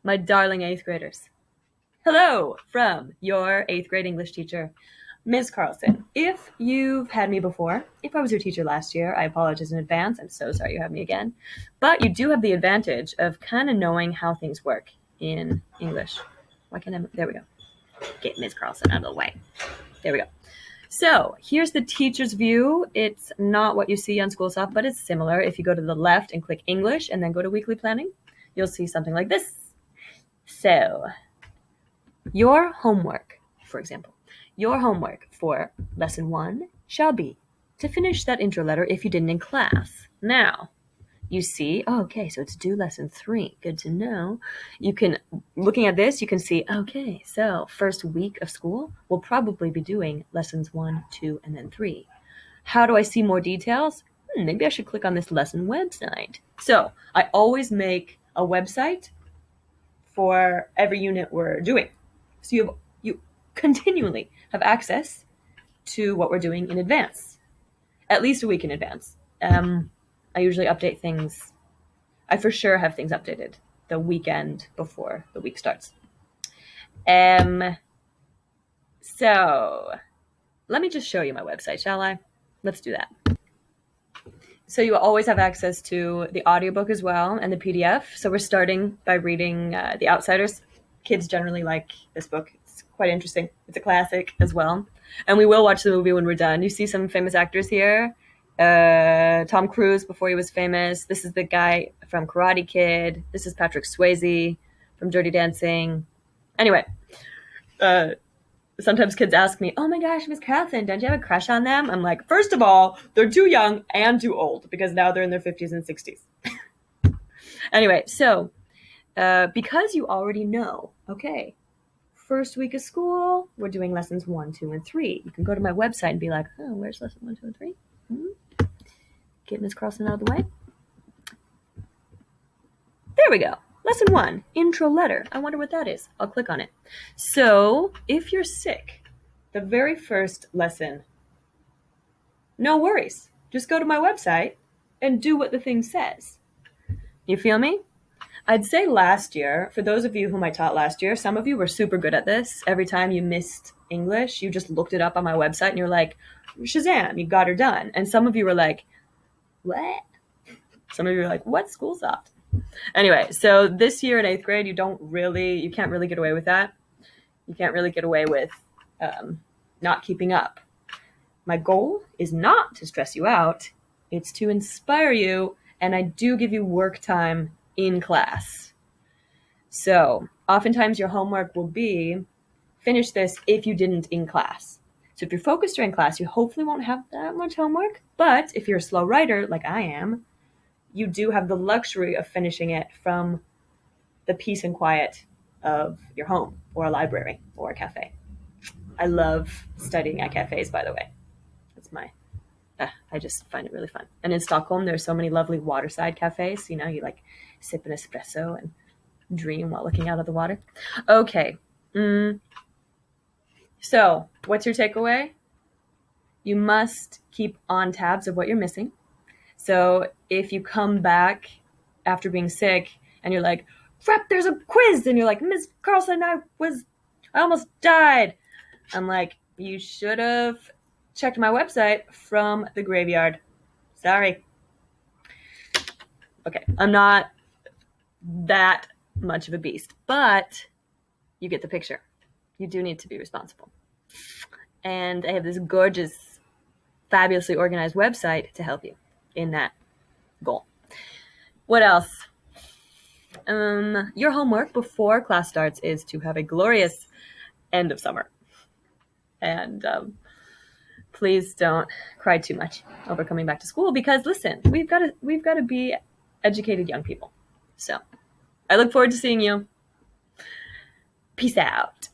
my darling 8th graders. Hello from your 8th grade English teacher, Ms. Carlson. If you've had me before, if I was your teacher last year, I apologize in advance. I'm so sorry you have me again. But you do have the advantage of kind of knowing how things work in English. There we go. Get Ms. Carlson out of the way. There we go. So here's the teacher's view. It's not what you see on Schoolsoft, but it's similar. If you go to the left and click English and then go to weekly planning, you'll see something like this. So your homework, for example, your homework for lesson 1 shall be to finish that intro letter if you didn't in class. Now, you see, okay, so it's due lesson 3. Good to know. Looking at this, you can see, okay, so first week of school, we'll probably be doing lessons 1, 2, and then 3. How do I see more details? Maybe I should click on this lesson website. So I always make a website for every unit we're doing. So you continually have access to what we're doing in advance, at least a week in advance. I usually update things. I for sure have things updated the weekend before the week starts. So let me just show you my website, shall I? Let's do that. So you always have access to the audiobook as well and the PDF. So we're starting by reading The Outsiders. Kids generally like this book. It's quite interesting. It's a classic as well. And we will watch the movie when we're done. You see some famous actors here. Tom Cruise before he was famous. This is the guy from Karate Kid. This is Patrick Swayze from Dirty Dancing. Anyway, sometimes kids ask me, oh my gosh, Miss Carlson, don't you have a crush on them? I'm like, first of all, they're too young and too old because now they're in their 50s and 60s. Anyway, so because you already know, okay, first week of school, we're doing lessons 1, 2, and 3. You can go to my website and be like, oh, where's lesson 1, 2, and 3? Get Ms. Carlson out of the way. There we go. Lesson 1, intro letter. I wonder what that is. I'll click on it. So if you're sick, the very first lesson, no worries. Just go to my website and do what the thing says. You feel me? I'd say last year, for those of you whom I taught last year, some of you were super good at this. Every time you missed English, you just looked it up on my website and you're like, Shazam, you got her done. And some of you were like, what? Some of you were like, what's Schoolsoft? Anyway, so this year in 8th grade, you can't really get away with that. You can't really get away with not keeping up. My goal is not to stress you out. It's to inspire you. And I do give you work time in class. So oftentimes your homework will be finish this if you didn't in class. So if you're focused during class, you hopefully won't have that much homework. But if you're a slow writer like I am, you do have the luxury of finishing it from the peace and quiet of your home or a library or a cafe. I love studying at cafes, by the way. I just find it really fun. And in Stockholm, there's so many lovely waterside cafes. You know, you like sip an espresso and dream while looking out of the water. Okay. So what's your takeaway? You must keep on tabs of what you're missing. So if you come back after being sick and you're like, crap, there's a quiz. And you're like, Ms. Carlson, I almost died. I'm like, you should have checked my website from the graveyard. Sorry. Okay, I'm not that much of a beast, but you get the picture. You do need to be responsible. And I have this gorgeous, fabulously organized website to help you in that goal. What else? Your homework before class starts is to have a glorious end of summer. And please don't cry too much over coming back to school because listen, we've got to be educated young people. So I look forward to seeing you. Peace out.